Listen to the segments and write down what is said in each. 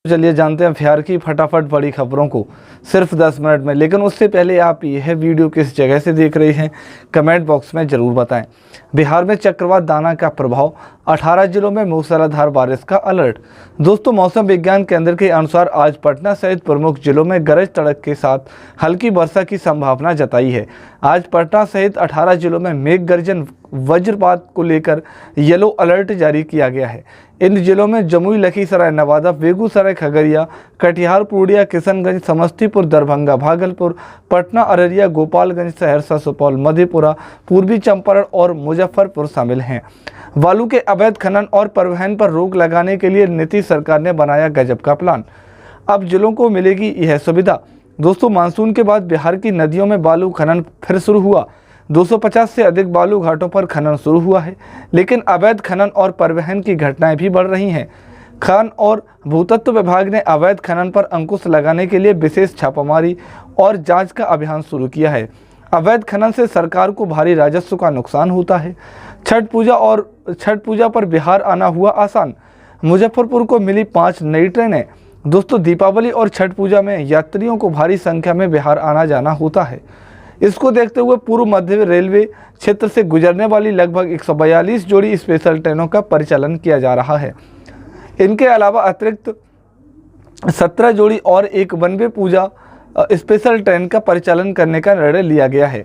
चलिए जानते हैं बिहार की फटाफट बड़ी खबरों को सिर्फ 10 मिनट में। लेकिन उससे पहले आप यह वीडियो किस जगह से देख रहे हैं कमेंट बॉक्स में ज़रूर बताएं। बिहार में चक्रवात दाना का प्रभाव, 18 जिलों में मूसलाधार बारिश का अलर्ट। दोस्तों, मौसम विज्ञान केंद्र के अनुसार आज पटना सहित प्रमुख जिलों में गरज चमक के साथ हल्की वर्षा की संभावना जताई है। आज पटना सहित 18 जिलों में मेघ गर्जन वज्रपात को लेकर येलो अलर्ट जारी किया गया है। इन जिलों में जमुई, लखीसराय, नवादा, बेगूसराय, खगड़िया, कटिहार, पूर्णिया, किशनगंज, समस्तीपुर, दरभंगा, भागलपुर, पटना, अररिया, गोपालगंज, सहरसा, सुपौल, मधेपुरा, पूर्वी चंपारण और मुजफ्फरपुर शामिल हैं। बालू के अवैध खनन और परिवहन पर रोक लगाने के लिए नीतीश सरकार ने बनाया गजब का प्लान। अब जिलों को मिलेगी यह सुविधा। दोस्तों, मानसून के बाद बिहार की नदियों में बालू खनन फिर शुरू हुआ। 250 से अधिक बालू घाटों पर खनन शुरू हुआ है, लेकिन अवैध खनन और परिवहन की घटनाएं भी बढ़ रही हैं। खान और भूतत्व विभाग ने अवैध खनन पर अंकुश लगाने के लिए विशेष छापामारी और जांच का अभियान शुरू किया है। अवैध खनन से सरकार को भारी राजस्व का नुकसान होता है। छठ पूजा पर बिहार आना हुआ आसान। मुजफ्फरपुर को मिली 5 नई ट्रेनें। दोस्तों, दीपावली और छठ पूजा में यात्रियों को भारी संख्या में बिहार आना जाना होता है। इसको देखते हुए पूर्व मध्य रेलवे क्षेत्र से गुजरने वाली लगभग 142 जोड़ी स्पेशल ट्रेनों का परिचालन किया जा रहा है। इनके अलावा अतिरिक्त 17 जोड़ी और एक वन वे पूजा स्पेशल ट्रेन का परिचालन करने का निर्णय लिया गया है।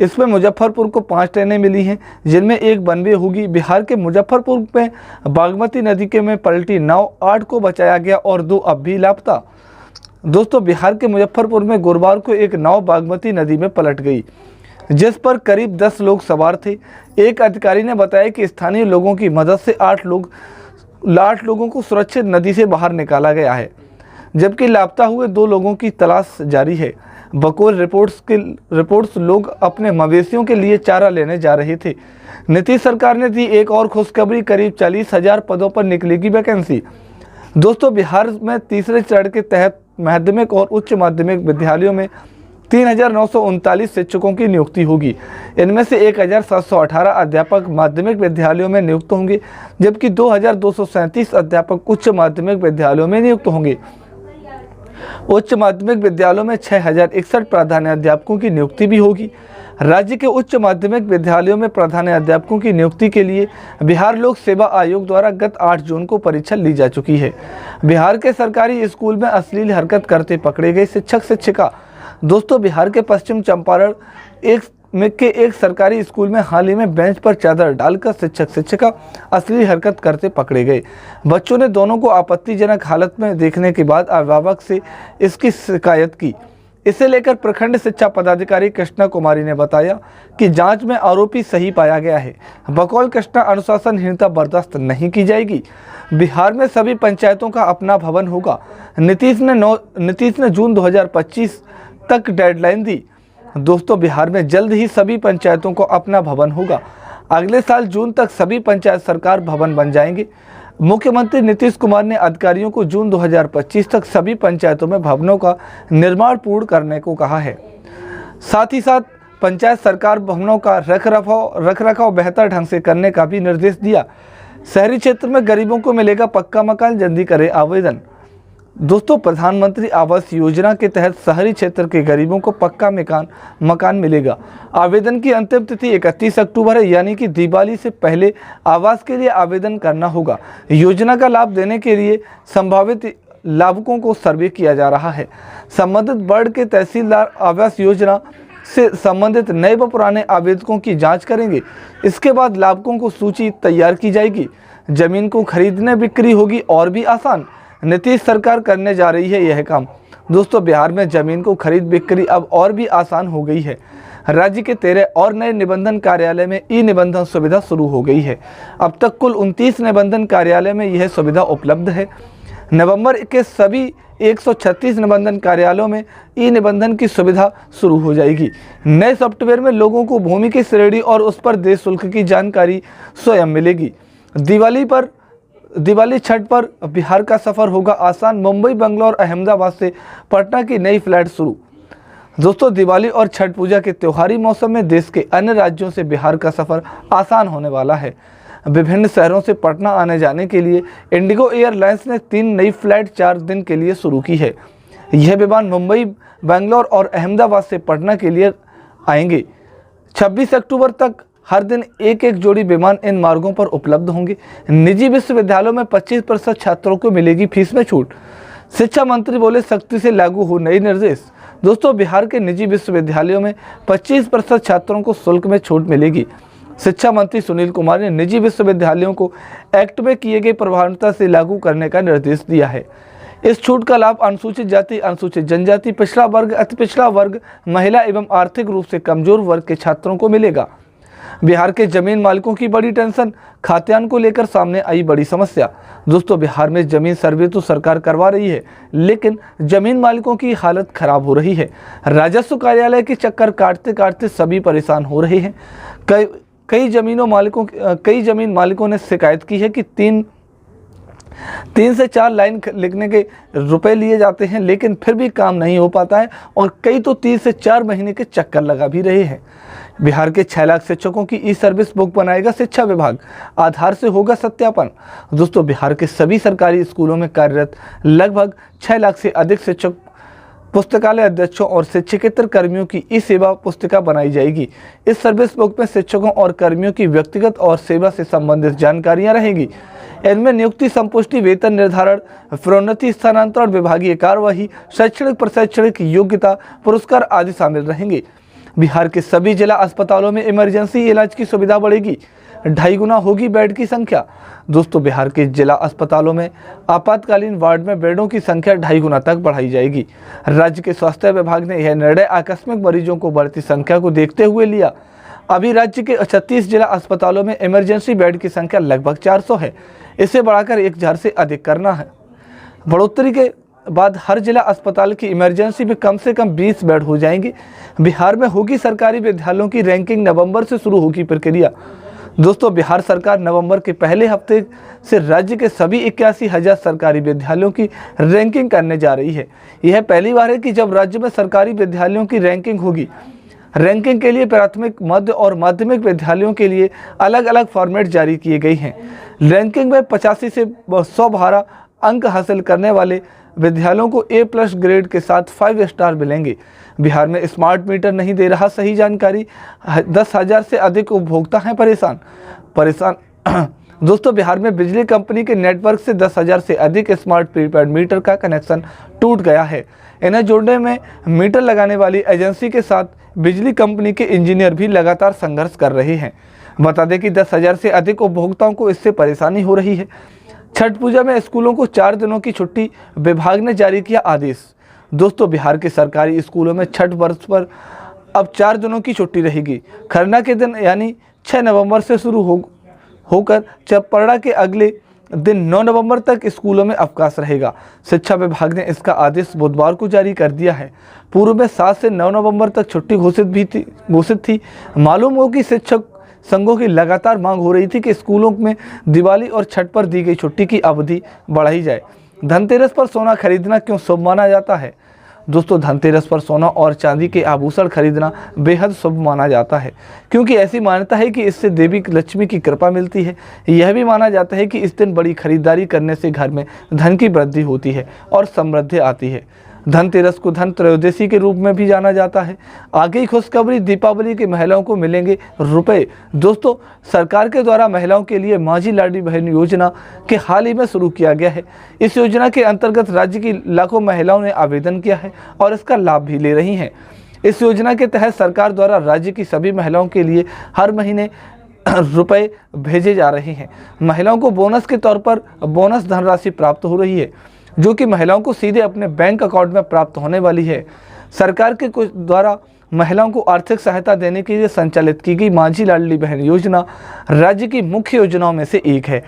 इसमें मुजफ्फरपुर को 5 ट्रेनें मिली हैं, जिनमें एक वन वे होगी। बिहार के मुजफ्फरपुर में बागमती नदी के में पलटी नाव 8 को बचाया गया और 2 अब भी लापता। दोस्तों, बिहार के मुजफ्फरपुर में गुरुवार को एक नाव बागमती नदी में पलट गई, जिस पर करीब 10 लोग सवार थे। एक अधिकारी ने बताया कि स्थानीय लोगों की मदद से 8 लोगों को सुरक्षित नदी से बाहर निकाला गया है, जबकि लापता हुए 2 लोगों की तलाश जारी है। बकौल रिपोर्ट्स लोग अपने मवेशियों के लिए चारा लेने जा रहे थे। नीतीश सरकार ने दी एक और खुशखबरी, करीब 40,000 पदों पर निकलेगी वैकेंसी। दोस्तों, बिहार में तीसरे चरण के तहत माध्यमिक और उच्च माध्यमिक विद्यालयों में 3,939 शिक्षकों की नियुक्ति होगी। इनमें से 1,718 अध्यापक माध्यमिक विद्यालयों में नियुक्त होंगे, जबकि 2,237 अध्यापक उच्च माध्यमिक विद्यालयों में नियुक्त होंगे। उच्च माध्यमिक विद्यालयों में 6,061 प्रधानाध्यापकों की नियुक्ति भी होगी। राज्य के उच्च माध्यमिक विद्यालयों में प्रधानाध्यापकों की नियुक्ति के लिए बिहार लोक सेवा आयोग द्वारा गत 8 जून को परीक्षा ली जा चुकी है। बिहार के सरकारी स्कूल में अश्लील हरकत करते पकड़े गए शिक्षक-शिक्षिका। दोस्तों, बिहार के पश्चिम चंपारण के एक सरकारी स्कूल में हाल ही में बेंच पर चादर डालकर शिक्षक-शिक्षिका अश्लील हरकत करते पकड़े गए। बच्चों ने दोनों को आपत्तिजनक हालत में देखने के बाद अभिभावक से इसकी शिकायत की। इसे लेकर प्रखंड शिक्षा पदाधिकारी कृष्णा कुमारी ने बताया कि जांच में आरोपी सही पाया गया है। बकौल कृष्णा, अनुशासनहीनता बर्दाश्त नहीं की जाएगी। बिहार में सभी पंचायतों का अपना भवन होगा। नीतीश ने जून 2025 तक डेडलाइन दी। दोस्तों, बिहार में जल्द ही सभी पंचायतों को अपना भवन होगा। अगले साल जून तक सभी पंचायत सरकार भवन बन जाएंगे। मुख्यमंत्री नीतीश कुमार ने अधिकारियों को जून 2025 तक सभी पंचायतों में भवनों का निर्माण पूर्ण करने को कहा है। साथ ही साथ पंचायत सरकार भवनों का रखरखाव बेहतर ढंग से करने का भी निर्देश दिया। शहरी क्षेत्र में गरीबों को मिलेगा पक्का मकान, जल्दी करें आवेदन। दोस्तों, प्रधानमंत्री आवास योजना के तहत शहरी क्षेत्र के गरीबों को पक्का मकान मिलेगा। आवेदन की अंतिम तिथि 31 अक्टूबर है, यानी कि दिवाली से पहले आवास के लिए आवेदन करना होगा। योजना का लाभ देने के लिए संभावित लाभुकों को सर्वे किया जा रहा है। संबंधित वार्ड के तहसीलदार आवास योजना से संबंधित नए व पुराने आवेदकों की जांच करेंगे। इसके बाद लाभुकों को सूची तैयार की जाएगी। जमीन को खरीदने बिक्री होगी और भी आसान। नीतीश सरकार करने जा रही है यह काम। दोस्तों, बिहार में जमीन को खरीद बिक्री अब और भी आसान हो गई है। राज्य के 13 और नए निबंधन कार्यालय में ई निबंधन सुविधा शुरू हो गई है। अब तक कुल 29 निबंधन कार्यालय में यह सुविधा उपलब्ध है। नवंबर के सभी 136 निबंधन कार्यालयों में ई निबंधन की सुविधा शुरू हो जाएगी। नए सॉफ्टवेयर में लोगों को भूमि की श्रेणी और उस पर देय शुल्क की जानकारी स्वयं मिलेगी। दिवाली छठ पर बिहार का सफर होगा आसान। मुंबई, बंगलौर, अहमदाबाद से पटना की नई फ्लाइट शुरू। दोस्तों, दिवाली और छठ पूजा के त्योहारी मौसम में देश के अन्य राज्यों से बिहार का सफर आसान होने वाला है। विभिन्न शहरों से पटना आने जाने के लिए इंडिगो एयरलाइंस ने 3 नई फ्लाइट 4 दिन के लिए शुरू की है। यह विमान मुंबई, बेंगलोर और अहमदाबाद से पटना के लिए आएंगे। 26 अक्टूबर तक हर दिन एक एक जोड़ी विमान इन मार्गों पर उपलब्ध होंगे। निजी विश्वविद्यालयों में 25% छात्रों को मिलेगी फीस में छूट। शिक्षा मंत्री बोले, सख्ती से लागू हो नए निर्देश। दोस्तों, बिहार के निजी विश्वविद्यालयों में 25% छात्रों को शुल्क में छूट मिलेगी। शिक्षा मंत्री सुनील कुमार ने निजी विश्वविद्यालयों को एक्ट में किए गए प्रभावता से लागू करने का निर्देश दिया है। इस छूट का लाभ अनुसूचित जाति, अनुसूचित जनजाति, पिछड़ा वर्ग, अति पिछड़ा वर्ग, महिला एवं आर्थिक रूप से कमजोर वर्ग के छात्रों को मिलेगा। बिहार के जमीन मालिकों की बड़ी टेंशन, खाद्यान्न को लेकर सामने आई बड़ी समस्या। दोस्तों, बिहार में जमीन सर्वे तो सरकार करवा रही है, लेकिन जमीन मालिकों की हालत खराब हो रही है। राजस्व कार्यालय के चक्कर काटते काटते सभी परेशान हो रहे हैं। कई जमीन मालिकों ने शिकायत की है कि 3 से 4 लाइन लिखने के रुपए लिए जाते हैं, लेकिन फिर भी काम नहीं हो पाता है और कई तो 3 से 4 महीने के चक्कर लगा भी रहे हैं। बिहार के 6 लाख शिक्षकों की ई सर्विस बुक बनाएगा शिक्षा विभाग, आधार से होगा सत्यापन। दोस्तों, बिहार के सभी सरकारी स्कूलों में कार्यरत लगभग 6 लाख से अधिक शिक्षक, पुस्तकालय अध्यक्षों और शिक्षकेतर कर्मियों की ई सेवा पुस्तिका बनाई जाएगी। इस सर्विस बुक में शिक्षकों और कर्मियों की व्यक्तिगत और सेवा से संबंधित जानकारियां रहेंगी। इनमें नियुक्ति, संपुष्टि, वेतन निर्धारण, प्रोन्नति, स्थानांतरण, विभागीय कार्यवाही, शैक्षणिक प्रशैक्षणिक योग्यता, पुरस्कार आदि शामिल रहेंगे। बिहार के सभी जिला अस्पतालों में इमरजेंसी इलाज की सुविधा बढ़ेगी। 2.5 गुना होगी बेड की संख्या। दोस्तों, बिहार के जिला अस्पतालों में आपातकालीन वार्ड में बेडों की संख्या 2.5 गुना तक बढ़ाई जाएगी। राज्य के स्वास्थ्य विभाग ने यह निर्णय आकस्मिक मरीजों को बढ़ती संख्या को देखते हुए लिया। अभी राज्य के 36 जिला अस्पतालों में इमरजेंसी बेड की संख्या लगभग 400 है। इसे बढ़ाकर 1000 से अधिक करना है। बढ़ोतरी के बाद हर जिला अस्पताल की इमरजेंसी में कम से कम 20 बेड हो जाएंगे। बिहार में होगी सरकारी विद्यालयों की रैंकिंग, नवंबर से शुरू होगी प्रक्रिया। दोस्तों, बिहार सरकार नवंबर के पहले हफ्ते से राज्य के सभी 81,000 सरकारी विद्यालयों की रैंकिंग करने जा रही है। यह पहली बार है कि जब राज्य में सरकारी विद्यालयों की रैंकिंग होगी। रैंकिंग के लिए प्राथमिक, मध्य और माध्यमिक विद्यालयों के लिए अलग अलग फॉर्मेट जारी किए गए हैं। रैंकिंग में 85 से 112 अंक हासिल करने वाले विद्यालयों को A+ ग्रेड के साथ 5 स्टार मिलेंगे। बिहार में स्मार्ट मीटर नहीं दे रहा सही जानकारी, 10,000 से अधिक उपभोक्ता हैं परेशान। दोस्तों, बिहार में बिजली कंपनी के नेटवर्क से 10,000 से अधिक स्मार्ट प्रीपेड मीटर का कनेक्शन टूट गया है। इन्हें जोड़ने में मीटर लगाने वाली एजेंसी के साथ बिजली कंपनी के इंजीनियर भी लगातार संघर्ष कर रहे हैं। बता दें कि 10,000 से अधिक उपभोक्ताओं को इससे परेशानी हो रही है। छठ पूजा में स्कूलों को 4 दिनों की छुट्टी, विभाग ने जारी किया आदेश। दोस्तों, बिहार के सरकारी स्कूलों में छठ वर्ष पर अब 4 दिनों की छुट्टी रहेगी। खरना के दिन यानी 6 नवंबर से शुरू होकर चपरड़ा के अगले दिन 9 नवंबर तक स्कूलों में अवकाश रहेगा। शिक्षा विभाग ने इसका आदेश बुधवार को जारी कर दिया है। पूर्व में 7 से 9 नवंबर तक छुट्टी घोषित थी। मालूम हो कि शिक्षक संघों की लगातार मांग हो रही थी कि स्कूलों में दिवाली और छठ पर दी गई छुट्टी की अवधि बढ़ाई जाए। धनतेरस पर सोना खरीदना क्यों शुभ माना जाता है? दोस्तों, धनतेरस पर सोना और चांदी के आभूषण खरीदना बेहद शुभ माना जाता है, क्योंकि ऐसी मान्यता है कि इससे देवी लक्ष्मी की कृपा मिलती है। यह भी माना जाता है कि इस दिन बड़ी खरीदारी करने से घर में धन की वृद्धि होती है और समृद्धि आती है। धनतेरस को धन त्रयोदशी के रूप में भी जाना जाता है। आगे ही खुशखबरी, दीपावली की महिलाओं को मिलेंगे रुपए। दोस्तों, सरकार के द्वारा महिलाओं के लिए माझी लाडली बहन योजना के हाल ही में शुरू किया गया है। इस योजना के अंतर्गत राज्य की लाखों महिलाओं ने आवेदन किया है और इसका लाभ भी ले रही हैं। इस योजना के तहत सरकार द्वारा राज्य की सभी महिलाओं के लिए हर महीने रुपए भेजे जा रहे हैं। महिलाओं को बोनस के तौर पर बोनस धनराशि प्राप्त हो रही है, जो कि महिलाओं को सीधे अपने बैंक अकाउंट में प्राप्त होने वाली है। सरकार के द्वारा महिलाओं को आर्थिक सहायता देने के लिए संचालित की गई माझी लाडली बहन योजना राज्य की मुख्य योजनाओं में से एक है।